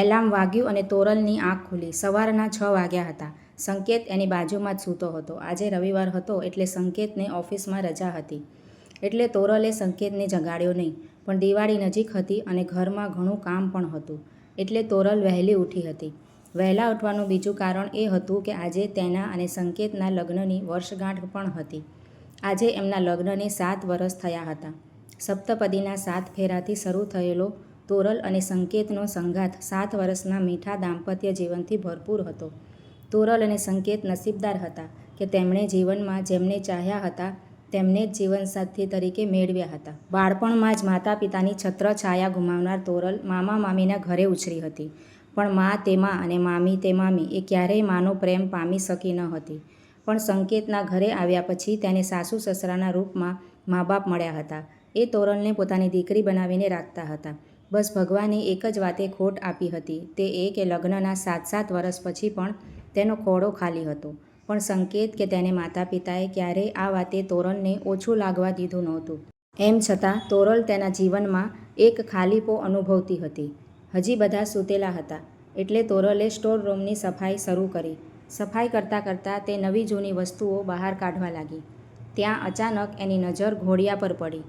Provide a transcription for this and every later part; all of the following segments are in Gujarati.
એલાર્મ વાગ્યું અને તોરલની આંખ ખુલી. સવારના 6 વાગ્યા હતા. સંકેત એની બાજુમાં જ સૂતો હતો. આજે રવિવાર હતો એટલે સંકેતને ઓફિસમાં રજા હતી. એટલે તોરલે સંકેતને જગાડ્યો નહીં. પણ દિવાળી નજીક હતી અને ઘરમાં ઘણું કામ પણ હતું. એટલે તોરલ વહેલી ઉઠી હતી. વહેલા ઉઠવાનું બીજું કારણ એ હતું કે આજે તેના અને સંકેતના લગ્નની વર્ષગાંઠ પણ હતી. આજે એમના લગ્નને 7 વર્ષ થયા હતા. સપ્તપદીના 7 ફેરાથી શરૂ થયેલો તોરલ અને સંકેતનો સંગાથ 7 વર્ષના મીઠા દાંપત્ય જીવનથી ભરપૂર હતો. તોરલ અને સંકેત નસીબદાર હતા કે તેમણે જીવનમાં જેમને ચાહ્યા હતા તેમને જ જીવનસાથી તરીકે મેળવ્યા હતા. બાળપણમાં જ માતા પિતાની છત્રછાયા ગુમાવનાર તોરલ મામા મામીના ઘરે ઉછરી હતી. પણ મા તે મા અને મામી તે મામી એ ક્યારેય માનો પ્રેમ પામી શકી ન હતી. પણ સંકેતના ઘરે આવ્યા પછી તેને સાસુ સસરાના રૂપમાં મા બાપ મળ્યા હતા. એ તોરલને પોતાની દીકરી બનાવીને રાખતા હતા. બસ ભગવાને એક જ વાતે ખોટ આપી હતી તે એ કે લગ્નના 7 વર્ષ પછી પણ તેનો ખોળો ખાલી હતો. પણ સંકેત કે તેને માતા પિતાએ ક્યારેય આ વાતે તોરલને ઓછું લાગવા દીધું નહોતું. એમ છતાં તોરલ તેના જીવનમાં એક ખાલીપો અનુભવતી હતી. હજી બધા સૂતેલા હતા એટલે તોરલે સ્ટોર રૂમની સફાઈ શરૂ કરી. સફાઈ કરતાં કરતાં તે નવી જૂની વસ્તુઓ બહાર કાઢવા લાગી. ત્યાં અચાનક એની નજર ઘોડિયા પર પડી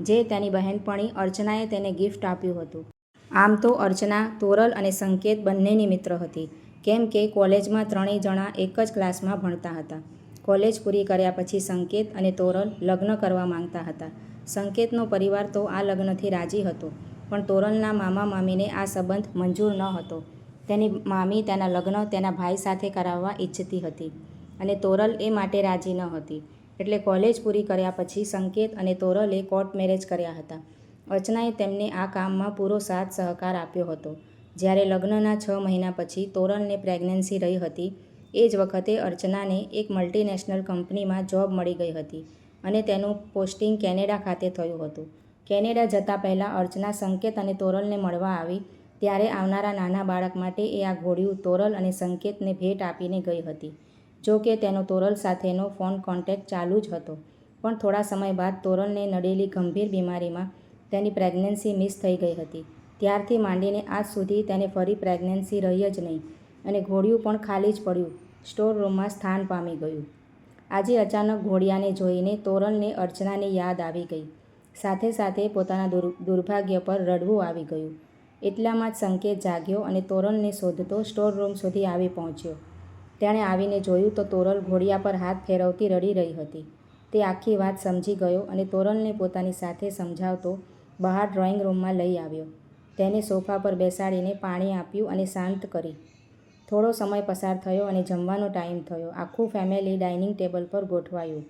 જે તેની બહેનપણી અર્ચનાએ તેને ગિફ્ટ આપ્યું હતું. આમ તો અર્ચના તોરલ અને સંકેત બંનેની મિત્ર હતી. કેમ કે કોલેજમાં ત્રણેય જણા એક જ ક્લાસમાં ભણતા હતા. કોલેજ પૂરી કર્યા પછી સંકેત અને તોરલ લગ્ન કરવા માંગતા હતા. સંકેતનો પરિવાર તો આ લગ્નથી રાજી હતો પણ તોરલના મામા મામીને આ સંબંધ મંજૂર ન હતો. તેની મામી તેના લગ્ન તેના ભાઈ સાથે કરાવવા ઈચ્છતી હતી અને તોરલ એ માટે રાજી ન હતી. એટલે કોલેજ પૂરી કર્યા પછી સંકેત અને તોરલે કોર્ટ મેરેજ કર્યા હતા. અર્ચનાએ તેમને આ કામમાં પૂરો સાથ સહકાર આપ્યો હતો. જ્યારે લગ્નના 6 મહિના પછી તોરલને પ્રેગ્નન્સી રહી હતી એ જ વખતે અર્ચનાને એક મલ્ટીનેશનલ કંપનીમાં જોબ મળી ગઈ હતી અને તેનું પોસ્ટિંગ કેનેડા ખાતે થયું હતું. કેનેડા જતાં પહેલાં અર્ચના સંકેત અને તોરલને મળવા આવી ત્યારે આવનારા નાના બાળક માટે એ આ ઘોડિયું તોરલ અને સંકેતને ભેટ આપીને ગઈ હતી. જો કે તેનો તોરલ સાથેનો ફોન કોન્ટેક્ટ ચાલુ જ હતો. પણ થોડા સમય બાદ તોરલને નડેલી ગંભીર બીમારીમાં તેની પ્રેગ્નન્સી મિસ થઈ ગઈ હતી. ત્યારથી માંડીને આજ સુધી તેને ફરી પ્રેગ્નન્સી રહી જ નહીં અને ઘોડિયું પણ ખાલી જ પડ્યું સ્ટોર રૂમમાં સ્થાન પામી ગયું. આજે અચાનક ઘોડિયાને જોઈને તોરલને અર્ચનાની યાદ આવી ગઈ. સાથે સાથે પોતાના દુર્ભાગ્ય પર રડવું આવી ગયું. એટલામાં જ સંકેત જાગ્યો અને તોરલને શોધતો સ્ટોર રૂમ સુધી આવી પહોંચ્યો. તેણે આવીને જોયું તો તોરલ ઘોડિયા પર હાથ ફેરવતી રડી રહી હતી. તે આખી વાત સમજી ગયો અને તોરલને પોતાની સાથે સમજાવતો બહાર ડ્રોઈંગ રૂમમાં લઈ આવ્યો. તેને સોફા પર બેસાડીને પાણી આપ્યું અને શાંત કરી. થોડો સમય પસાર થયો અને જમવાનો ટાઈમ થયો. આખું ફેમિલી ડાઇનિંગ ટેબલ પર ગોઠવાયું.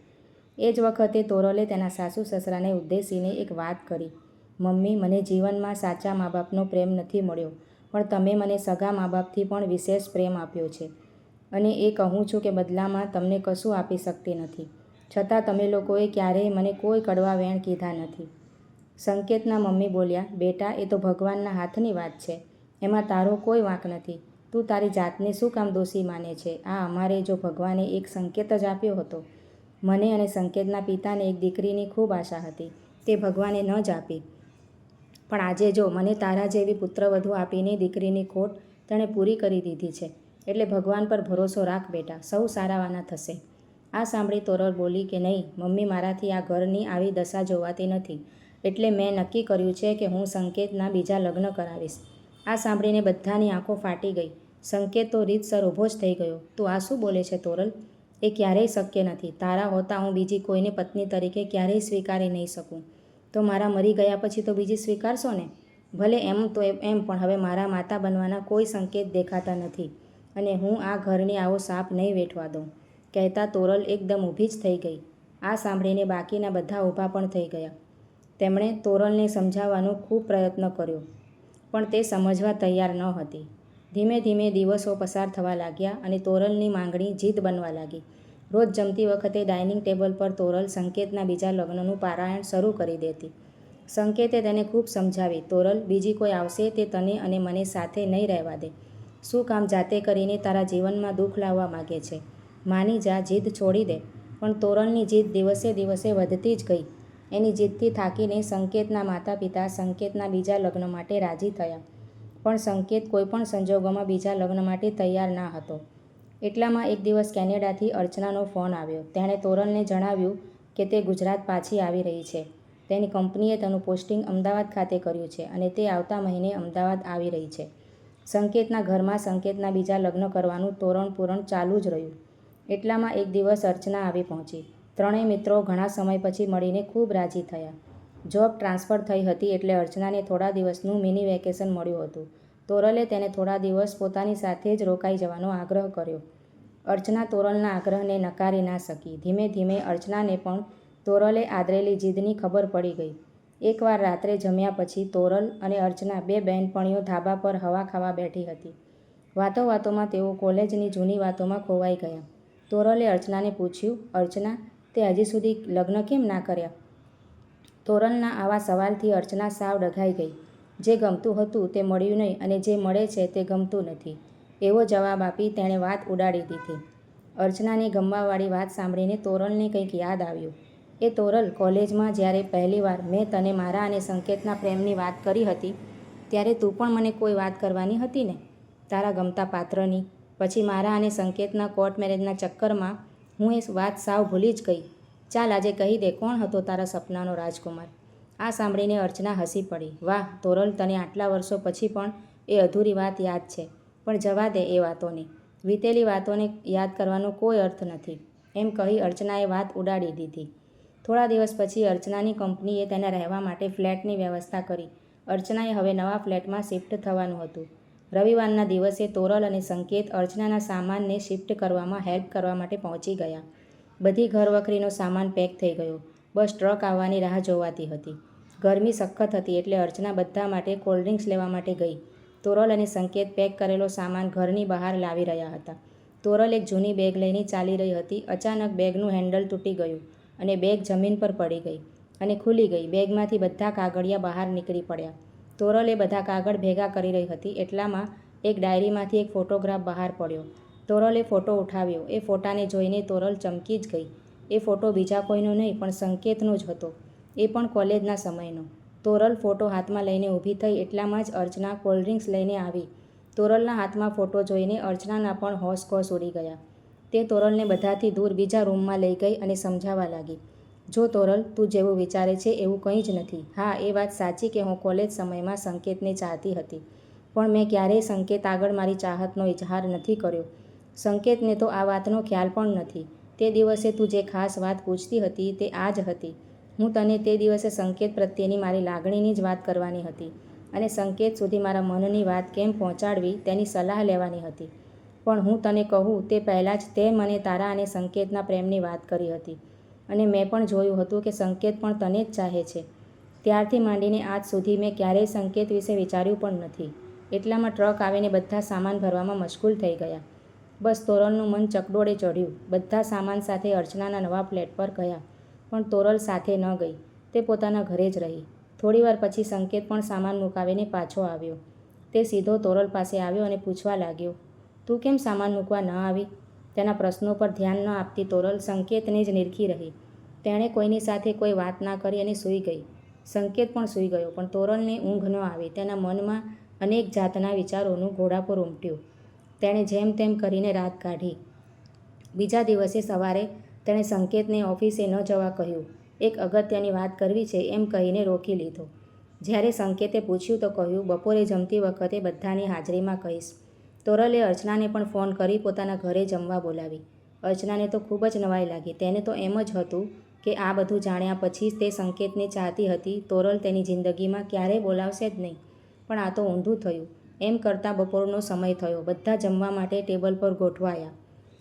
એ જ વખતે તોરલે તેના સાસુ સસરાને ઉદ્દેશીને એક વાત કરી. મમ્મી, મને જીવનમાં સાચા મા બાપનો પ્રેમ નથી મળ્યો પણ તમે મને સગા મા બાપથી પણ વિશેષ પ્રેમ આપ્યો છે અને એ કહું છું કે બદલામાં તમને કશું આપી શકતી નથી. છતાં તમે લોકોએ ક્યારેય મને કોઈ કડવા વેણ કીધા નથી. સંકેતના મમ્મી બોલ્યા, બેટા એ તો ભગવાનના હાથની વાત છે. એમાં તારો કોઈ વાંક નથી. તું તારી જાતને શું કામ દોષી માને છે? આ અમારે જો ભગવાને એક સંકેત જ આપ્યો હતો. મને અને સંકેતના પિતાને એક દીકરીની ખૂબ આશા હતી. તે ભગવાને ન જ આપી. પણ આજે જો મને તારા જેવી પુત્રવધુ આપીને દીકરીની ખોટ તેણે પૂરી કરી દીધી છે. એટલે ભગવાન પર ભરોસો રાખ બેટા, સૌ સારાવાના થશે. આ સાંભળી તોરલ બોલી કે નહીં મમ્મી, મારાથી આ ઘરની આવી દશા જોવાતી નથી. એટલે મેં નક્કી કર્યું છે કે હું સંકેતના બીજા લગ્ન કરાવીશ. આ સાંભળીને બધાની આંખો ફાટી ગઈ. સંકેત તો રીતસર ઊભો જ થઈ ગયો. તું આ શું બોલે છે તોરલ? એ ક્યારેય શક્ય નથી. તારા હોતા હું બીજી કોઈને પત્ની તરીકે ક્યારેય સ્વીકારી નહીં શકું. તો મારા મરી ગયા પછી તો બીજી સ્વીકારશો ને? ભલે એમ તો એમ પણ હવે મારા માતા બનવાના કોઈ સંકેત દેખાતા નથી અને હું આ ઘરની આવો સાપ નહીં વેઠવા દઉં. કહેતા તોરલ એકદમ ઊભી જ થઈ ગઈ. આ સાંભળીને બાકીના બધા ઊભા પણ થઈ ગયા. તેમણે તોરલને સમજાવવાનો ખૂબ પ્રયત્ન કર્યો પણ તે સમજવા તૈયાર ન હતી. ધીમે ધીમે દિવસો પસાર થવા લાગ્યા અને તોરલની માંગણી જીદ બનવા લાગી. રોજ જમતી વખતે ડાઇનિંગ ટેબલ પર તોરલ સંકેતના બીજા લગ્નનું પારાયણ શરૂ કરી દેતી. સંકેતે તેને ખૂબ સમજાવી, તોરલ, બીજી કોઈ આવશે તે તને અને મને સાથે નહીં રહેવા દે. શું કામ જાતે કરીને તારા જીવનમાં દુઃખ લાવવા માગે છે? માની જા, જીદ છોડી દે. પણ તોરલની જીદ દિવસે દિવસે વધતી જ ગઈ. એની જીદથી થાકીને સંકેતના માતા પિતા સંકેતના બીજા લગ્ન માટે રાજી થયા. પણ સંકેત કોઈપણ સંજોગોમાં બીજા લગ્ન માટે તૈયાર ના હતો. એટલામાં એક દિવસ કેનેડાથી અર્ચનાનો ફોન આવ્યો. તેણે તોરલને જણાવ્યું કે તે ગુજરાત પાછી આવી રહી છે. તેની કંપનીએ તેનું પોસ્ટિંગ અમદાવાદ ખાતે કર્યું છે અને તે આવતા મહિને અમદાવાદ આવી રહી છે. સંકેતના ઘરમાં સંકેતના બીજા લગ્ન કરવાનું તોરણ ચાલુ જ રહ્યું. એટલામાં એક દિવસ અર્ચના આવી પહોંચી. ત્રણેય મિત્રો ઘણા સમય પછી મળીને ખૂબ રાજી થયા. જોબ ટ્રાન્સફર થઈ હતી એટલે અર્ચનાને થોડા દિવસનું મિની વેકેશન મળ્યું હતું. તોરલે તેને થોડા દિવસ પોતાની સાથે જ રોકાઈ જવાનો આગ્રહ કર્યો. અર્ચના તોરલના આગ્રહને નકારી ના શકી. ધીમે ધીમે અર્ચનાને પણ તોરલે આદરેલી જીદની ખબર પડી ગઈ. એકવાર રાત્રે જમ્યા પછી તોરલ અને અર્ચના બે બહેનપણીઓ ધાબા પર હવા ખાવા બેઠી હતી. વાતો વાતોમાં તેઓ કોલેજની જૂની વાતોમાં ખોવાઈ ગયા. તોરલે અર્ચનાને પૂછ્યું, અર્ચના, તે હજી સુધી લગ્ન કેમ ના કર્યા? તોરલના આવા સવાલથી અર્ચના સાવ ડઘાઈ ગઈ. જે ગમતું હતું તે મળ્યું નહીં અને જે મળે છે તે ગમતું નથી, એવો જવાબ આપી તેણે વાત ઉડાડી દીધી. અર્ચનાની ગમવાવાળી વાત સાંભળીને તોરલને કંઈક યાદ આવ્યું. એ તોરલ, કોલેજમાં જ્યારે પહેલીવાર મેં તને મારા અને સંકેતના પ્રેમની વાત કરી હતી ત્યારે તું પણ મને કોઈ વાત કરવાની હતી ને, તારા ગમતા પાત્રની. પછી મારા અને સંકેતના કોર્ટ મેરેજના ચક્કરમાં હું એ વાત સાવ ભૂલી જ ગઈ. ચાલ આજે કહી દે, કોણ હતો તારા સપનાનો રાજકુમાર? આ સાંભળીને અર્ચના હસી પડી. વાહ તોરલ, તને આટલા વર્ષો પછી પણ એ અધૂરી વાત યાદ છે. પણ જવા દે એ વાતોને. વીતેલી વાતોને યાદ કરવાનો કોઈ અર્થ નથી, એમ કહી અર્ચનાએ વાત ઉડાડી દીધી. થોડા દિવસ પછી અર્ચનાની કંપનીએ તેના રહેવા માટે ફ્લેટની વ્યવસ્થા કરી. અર્ચનાએ હવે નવા ફ્લેટમાં શિફ્ટ થવાનું હતું. રવિવારના દિવસે તોરલ અને સંકેત અર્ચનાના સામાનને શિફ્ટ કરવામાં હેલ્પ કરવા માટે પહોંચી ગયા. બધી ઘરવખરીનો સામાન પેક થઈ ગયો. બસ ટ્રક આવવાની રાહ જોવાતી હતી. ગરમી સખત હતી એટલે અર્ચના બધા માટે કોલ્ડ્રિંક્સ લેવા માટે ગઈ. તોરલ અને સંકેત પેક કરેલો સામાન ઘરની બહાર લાવી રહ્યા હતા. તોરલ એક જૂની બેગ લઈને ચાલી રહી હતી. અચાનક બેગનું હેન્ડલ તૂટી ગયું અને બેગ જમીન પર પડી ગઈ અને ખુલી ગઈ. બેગમાંથી બધા કાગળિયા બહાર નીકળી પડ્યા. તોરલ એ બધા કાગળ ભેગા કરી રહી હતી. એટલામાં એક ડાયરીમાંથી એક ફોટોગ્રાફ બહાર પડ્યો. તોરલે ફોટો ઉઠાવ્યો. એ ફોટાને જોઈને તોરલ ચમકી જ ગઈ. એ ફોટો બીજા કોઈનો નહીં પણ સંકેતનો જ હતો, એ પણ કોલેજના સમયનો. તોરલ ફોટો હાથમાં લઈને ઊભી થઈ એટલામાં જ અર્ચના કોલ્ડ્રિંક્સ લઈને આવી. તોરલના હાથમાં ફોટો જોઈને અર્ચનાના પણ હોશ ઉડી ગયા. તે તોરલને બધાથી દૂર બીજા રૂમમાં લઈ ગઈ અને સમજાવવા લાગી. જો તોરલ, તું જેવું વિચારે છે એવું કંઈ જ નથી. હા, એ વાત સાચી કે હું કોલેજ સમયમાં સંકેતને ચાહતી હતી, પણ મેં ક્યારેય સંકેત આગળ મારી ચાહતનો ઇજહાર નથી કર્યો. સંકેતને તો આ વાતનો ખ્યાલ પણ નથી. તે દિવસે તું જે ખાસ વાત પૂછતી હતી તે આ જ હતી. હું તને તે દિવસે સંકેત પ્રત્યેની મારી લાગણીની જ વાત કરવાની હતી અને સંકેત સુધી મારા મનની વાત કેમ પહોંચાડવી તેની સલાહ લેવાની હતી. પણ હું તને કહું તે પહેલાં જ તે મને તારા અને સંકેતના પ્રેમની વાત કરી હતી અને મેં પણ જોયું હતું કે સંકેત પણ તને જ ચાહે છે. ત્યારથી માંડીને આજ સુધી મેં ક્યારેય સંકેત વિશે વિચાર્યું પણ નથી. એટલામાં ટ્રક આવીને બધા સામાન ભરવામાં મશગુલ થઈ ગયા. બસ તોરલનું મન ચકડોળે ચઢ્યું. બધા સામાન સાથે અર્ચનાના નવા ફ્લેટ પર ગયા, પણ તોરલ સાથે ન ગઈ. તે પોતાના ઘરે જ રહી. થોડીવાર પછી સંકેત પણ સામાન મુકાવીને પાછો આવ્યો. તે સીધો તોરલ પાસે આવ્યો અને પૂછવા લાગ્યો, તું કેમ સામાન મૂકવા ન આવી? તેના પ્રશ્નો પર ધ્યાન ન આપતી તોરલ સંકેતને જ નીરખી રહી. તેણે કોઈની સાથે કોઈ વાત ના કરી અને સૂઈ ગઈ. સંકેત પણ સૂઈ ગયો, પણ તોરલને ઊંઘ ન આવી. તેના મનમાં અનેક જાતના વિચારોનું ઘોડાપુર ઉમટ્યું. તેણે જેમ તેમ કરીને રાત કાઢી. બીજા દિવસે સવારે તેણે સંકેતને ઓફિસે ન જવા કહ્યું. એક અગત્યની વાત કરવી છે એમ કહીને રોકી લીધો. જ્યારે સંકેતે પૂછ્યું તો કહ્યું, બપોરે જમતી વખતે બધાની હાજરીમાં કહીશ. તોરલે અર્ચનાને પણ ફોન કરી પોતાના ઘરે જમવા બોલાવી. અર્ચનાને તો ખૂબ જ નવાઈ લાગી. તેને તો એમ જ હતું કે આ બધું જાણ્યા પછી તે સંકેતને ચાહતી હતી. તોરલ તેની જિંદગીમાં ક્યારેય બોલાવશે જ નહીં. પણ આ તો ઊંધું થયું. એમ કરતાં બપોરનો સમય થયો. બધા જમવા માટે ટેબલ પર ગોઠવાયા.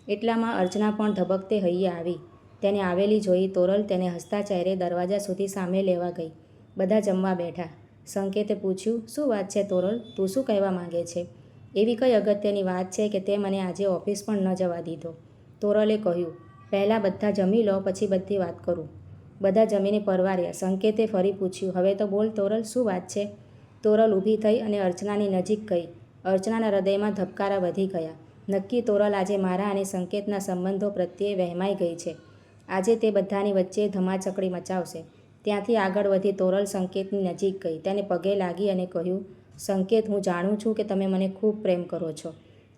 એટલામાં અર્ચના પણ ધબકતે હૈયે આવી. તેને આવેલી જોઈ તોરલ તેને હસતા ચહેરે દરવાજા સુધી સામે લેવા ગઈ. બધા જમવા બેઠા. સંકેતે પૂછ્યું, શું વાત છે તોરલ, તું શું કહેવા માંગે છે? એવી કઈ અગત્યની વાત છે કે તે મને આજે ઓફિસ પણ ન જવા દીધો? તોરલે કહ્યું, પહેલાં બધા જમી લો પછી બધી વાત કરું. બધા જમીને પરવાર્યા. સંકેતે ફરી પૂછ્યું, હવે તો બોલ તોરલ, શું વાત છે? તોરલ ઊભી થઈ અને અર્ચનાની નજીક ગઈ. અર્ચનાના હૃદયમાં ધબકારા વધી ગયા. નક્કી તોરલ આજે મારા અને સંકેતના સંબંધો પ્રત્યે વહેમાઈ ગઈ છે. આજે તે બધાની વચ્ચે ધમાચકડી મચાવશે. ત્યાંથી આગળ વધી તોરલ સંકેતની નજીક ગઈ. તેને પગે લાગી અને કહ્યું, સંકેત, હું જાણું છું કે તમે મને ખૂબ પ્રેમ કરો છો,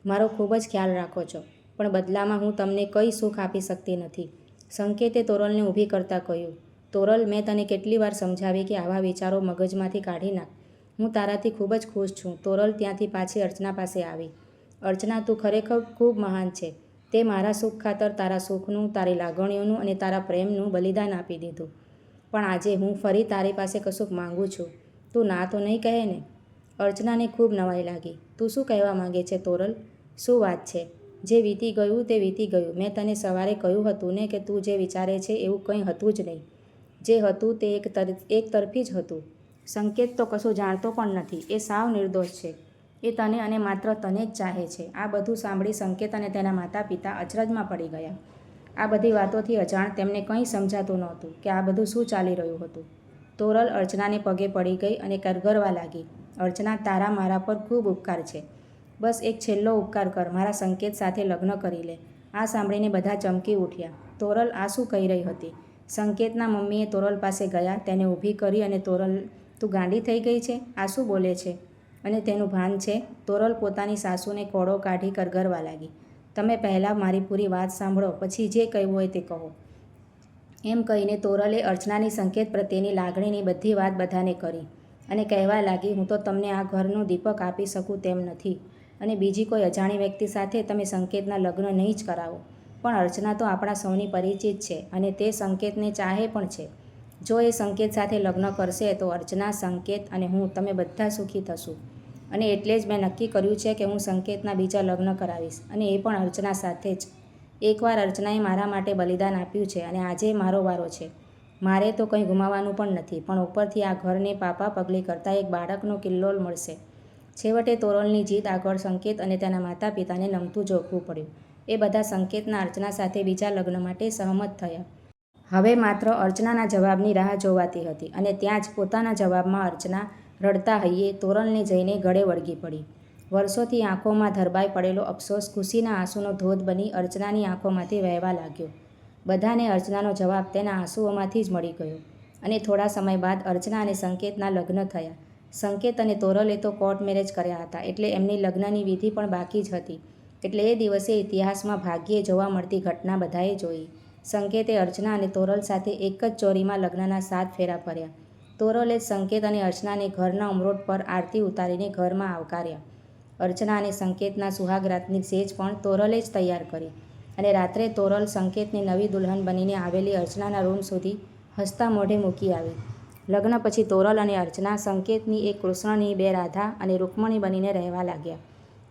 મારો ખૂબ જ ખ્યાલ રાખો છો, પણ બદલામાં હું તમને કંઈ સુખ આપી શકતી નથી. સંકેતે તોરલને ઊભી કરતાં કહ્યું, તોરલ, મેં તને કેટલી વાર સમજાવી કે આવા વિચારો મગજમાંથી કાઢી નાખ. હું તારાથી ખૂબ જ ખુશ છું. તોરલ ત્યાંથી પાછી અર્ચના પાસે આવી. અર્ચના, તું ખરેખર ખૂબ મહાન છે. તે મારા સુખ ખાતર તારા સુખનું, તારી લાગણીઓનું અને તારા પ્રેમનું બલિદાન આપી દીધું. પણ આજે હું ફરી તારી પાસે કશુંક માંગુ છું. તું ના તો નહીં કહે ને? અર્ચનાને ખૂબ નવાઈ લાગી. તું શું કહેવા માંગે છે તોરલ? શું વાત છે? જે વીતી ગયું તે વીતી ગયું. મેં તને સવારે કહ્યું હતું ને કે તું જે વિચારે છે એવું કંઈ હતું જ નહીં. જે હતું તે એક તરફી જ હતું. સંકેત તો કશું જાણતો પણ નથી. એ સાવ નિર્દોષ છે. એ તને અને માત્ર તને જ ચાહે છે. આ બધું સાંભળી સંકેત અને તેના માતા પિતા અચરજમાં પડી ગયા. આ બધી વાતોથી અજાણ તેમને કંઈ સમજાતું નહોતું કે આ બધું શું ચાલી રહ્યું હતું. તોરલ અર્ચનાને પગે પડી ગઈ અને કરગરવા લાગી. અર્ચના, તારા મારા પર ખૂબ ઉપકાર છે. બસ એક છેલ્લો ઉપકાર કર, મારા સંકેત સાથે લગ્ન કરી લે. આ સાંભળીને બધા ચમકી ઉઠ્યા. તોરલ આ શું કહી રહી હતી? સંકેતના મમ્મીએ તોરલ પાસે ગયા, તેને ઊભી કરી અને તોરલ, તું ગાંડી થઈ ગઈ છે? આ શું બોલે છે? અને તેનું ભાન છે? તોરલ પોતાની સાસુને કોળો કાઢી કરગરવા લાગી. તમે પહેલાં મારી પૂરી વાત સાંભળો, પછી જે કહેવું હોય તે કહો. એમ કહીને તોરલે અર્ચનાની સંકેત પ્રત્યેની લાગણીની બધી વાત બધાને કરી અને કહેવા લાગી, હું તો તમને આ ઘરનો દીપક આપી શકું તેમ નથી અને બીજી કોઈ અજાણી વ્યક્તિ સાથે તમે સંકેતના લગ્ન નહીં જ કરાવો. પણ અર્ચના તો આપણા સૌની પરિચિત છે અને તે સંકેતને ચાહે પણ છે. જો એ સંકેત સાથે લગ્ન કરશે તો અર્ચના, સંકેત અને હું તમે બધા સુખી થશું. અને એટલે જ મેં નક્કી કર્યું છે કે હું સંકેતના બીજા લગ્ન કરાવીશ અને એ પણ અર્ચના સાથે જ. એકવાર અર્ચનાએ મારા માટે બલિદાન આપ્યું છે અને આજે મારો વારો છે. મારે તો કંઈ ગુમાવવાનું પણ નથી, પણ ઉપરથી આ ઘરને પાપા પગલી કરતાં એક બાળકનો કિલ્લોલ મળશે. છેવટે તોરલની જીદ આગળ સંકેત અને તેના માતા પિતાને નમતું જોખવું પડ્યું. એ બધા સંકેતના અર્ચના સાથે બીજા લગ્ન માટે સહમત થયા. હવે માત્ર અર્ચનાના જવાબની રાહ જોવાતી હતી અને ત્યાં જ પોતાના જવાબમાં અર્ચના રડતા હૈયે તોરલને જઈને ગળે વળગી પડી. વર્ષોથી આંખોમાં ધરબાઈ પડેલો અફસોસ ખુશીના આંસુનો ધોધ બની અર્ચનાની આંખોમાંથી વહેવા લાગ્યો. બધાને અર્ચનાનો જવાબ તેના આંસુઓમાંથી જ મળી ગયો અને થોડા સમય બાદ અર્ચના અને સંકેતના લગ્ન થયા. સંકેત અને તોરલે તો કોર્ટ મેરેજ કર્યા હતા, એટલે એમની લગ્નની વિધિ પણ બાકી જ હતી. એટલે એ દિવસે ઇતિહાસમાં ભાગ્યે જોવા મળતી ઘટના બધાએ જોઈ. સંકેતે અર્ચના અને તોરલ સાથે એક જ ચોરીમાં લગ્નના 7 ફેરા ફર્યા. તોરલે જ સંકેત અને અર્ચનાને ઘરના ઉમરોટ પર આરતી ઉતારીને ઘરમાં આવકાર્યા. અર્ચના અને સંકેતના સુહાગરાતની સેજ પણ તોરલે જ તૈયાર કરી અને રાત્રે તોરલ સંકેતની નવી દુલ્હન બનીને આવેલી અર્ચનાના રૂમ સુધી હસતા મોઢે મૂકી આવી. લગ્ન પછી તોરલ અને અર્ચના સંકેતની એક કૃષ્ણની 2 રાધા અને રૂકમણી બનીને રહેવા લાગ્યા.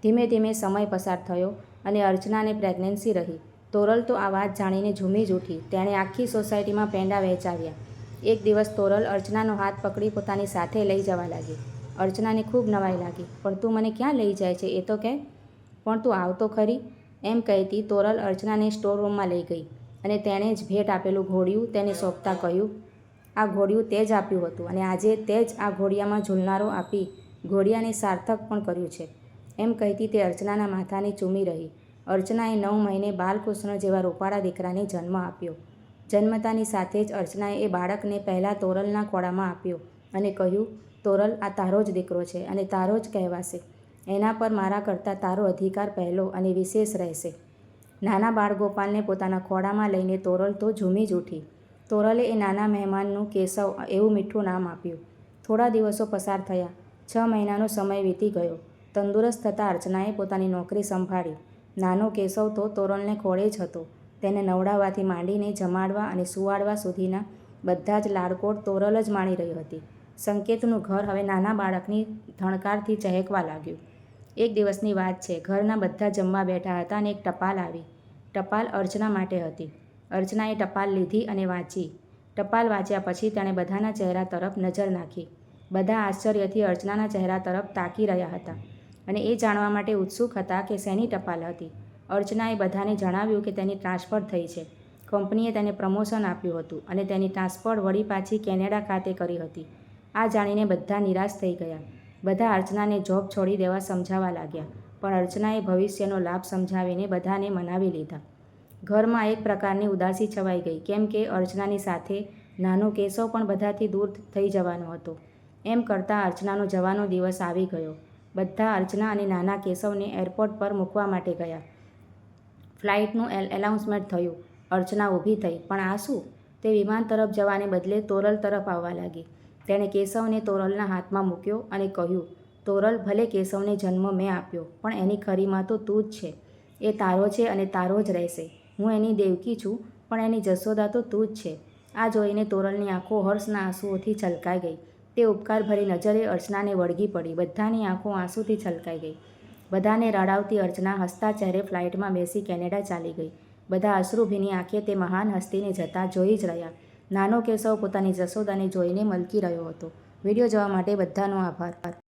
ધીમે ધીમે સમય પસાર થયો અને અર્ચનાને પ્રેગ્નન્સી રહી. તોરલ તો આ વાત જાણીને ઝૂમી જ ઉઠી. તેણે આખી સોસાયટીમાં પેંડા વહેંચાવ્યા. એક દિવસ તોરલ અર્ચનાનો હાથ પકડી પોતાની સાથે લઈ જવા લાગી. અર્ચનાને ખૂબ નવાઈ લાગી. પણ તું મને ક્યાં લઈ જાય છે એ તો કહે. પણ તું આવ તો ખરી. એમ કહેતી તોરલ અર્ચનાને સ્ટોર રૂમમાં લઈ ગઈ અને તેણે જ ભેટ આપેલું ઘોડિયું તેને સોંપતા કહ્યું, આ ઘોડિયું તે જ આપ્યું હતું અને આજે તે જ આ ઘોડિયામાં ઝૂલનારો આપી ઘોડિયાને સાર્થક પણ કર્યું છે. એમ કહેતી તે અર્ચનાના માથાને ચૂમી રહી. અર્ચનાએ 9 મહિને બાલકૃષ્ણ જેવા રૂપાળા દીકરાને જન્મ આપ્યો. જન્મતાની સાથે જ અર્ચનાએ એ બાળકને પહેલાં તોરલના ખોળામાં આપ્યો અને કહ્યું, તોરલ, આ તારો જ દીકરો છે અને તારો જ કહેવાશે. એના પર મારા કરતાં તારો અધિકાર પહેલો અને વિશેષ રહેશે. નાના બાળગોપાલને પોતાના ખોળામાં લઈને તોરલ તો ઝૂમી જ ઉઠી. તોરલે એ નાના મહેમાનનું કેશવ એવું મીઠું નામ આપ્યું. થોડા દિવસો પસાર થયા. 6 મહિનાનો સમય વીતી ગયો. તંદુરસ્ત થતાં અર્ચનાએ પોતાની નોકરી સંભાળી. નાનો કેશવ તો તોરલને ખોળે જ હતો. તેને નવડાવવાથી માંડીને જમાડવા અને સુવાડવા સુધીના બધા જ લાડકોડ તોરલ જ માણી રહી હતી. સંકેતનું ઘર હવે નાના બાળકની ધણકારથી ચહેકવા લાગ્યું. એક દિવસની વાત છે. ઘરના બધા જમવા બેઠા હતા અને એક ટપાલ આવી. ટપાલ અર્ચના માટે હતી. અર્ચનાએ ટપાલ લીધી અને વાંચી. ટપાલ વાંચ્યા પછી તેણે બધાના ચહેરા તરફ નજર નાખી. બધા આશ્ચર્યથી અર્ચનાના ચહેરા તરફ તાકી રહ્યા હતા અને એ જાણવા માટે ઉત્સુક હતા કે શેની ટપાલ હતી. અર્ચનાએ બધાને જણાવ્યું કે તેની ટ્રાન્સફર થઈ છે. કંપનીએ તેને પ્રમોશન આપ્યું હતું અને તેની ટ્રાન્સફર વળી પાછી કેનેડા ખાતે કરી હતી. આ જાણીને બધા નિરાશ થઈ ગયા. બધા અર્ચનાને જોબ છોડી દેવા સમજાવવા લાગ્યા, પણ અર્ચનાએ ભવિષ્યનો લાભ સમજાવીને બધાને મનાવી લીધા. ઘરમાં એક પ્રકારની ઉદાસી છવાઈ ગઈ, કેમ કે અર્ચનાની સાથે નાનો કેશવ પણ બધાથી દૂર થઈ જવાનો હતો. એમ કરતાં અર્ચનાનો જવાનો દિવસ આવી ગયો. બધા અર્ચના અને નાના કેશવને એરપોર્ટ પર મૂકવા માટે ગયા. ફ્લાઇટનું એનાઉન્સમેન્ટ થયું. અર્ચના ઊભી થઈ. પણ આ શું? તે વિમાન તરફ જવાને બદલે તોરલ તરફ આવવા લાગી. તેણે કેશવને તોરલના હાથમાં મૂક્યો અને કહ્યું, તોરલ, ભલે કેશવને જન્મ મેં આપ્યો, પણ એની ખરી માં તો તું જ છે. એ તારો છે અને તારો જ રહેશે. હું એની દેવકી છું, પણ એની જશોદા તો તું જ છે. આ જોઈને તોરલની આંખો હર્ષના આંસુઓથી છલકાઈ ગઈ. તે ઉપકારભરી નજરે અર્ચનાને વળગી પડી. બધાની આંખો આંસુથી છલકાઈ ગઈ. બધાને રડાવતી અર્ચના હસતા ચહેરે ફ્લાઇટમાં બેસી કેનેડા ચાલી ગઈ. બધા અશ્રુભીની આંખે તે મહાન હસ્તીને જતા જોઈ જ રહ્યા. નાનો કેશવ પોતાની જશોદાને જોઈને મલકી રહ્યો હતો. વિડીયો જોવા માટે બધાનો આભાર.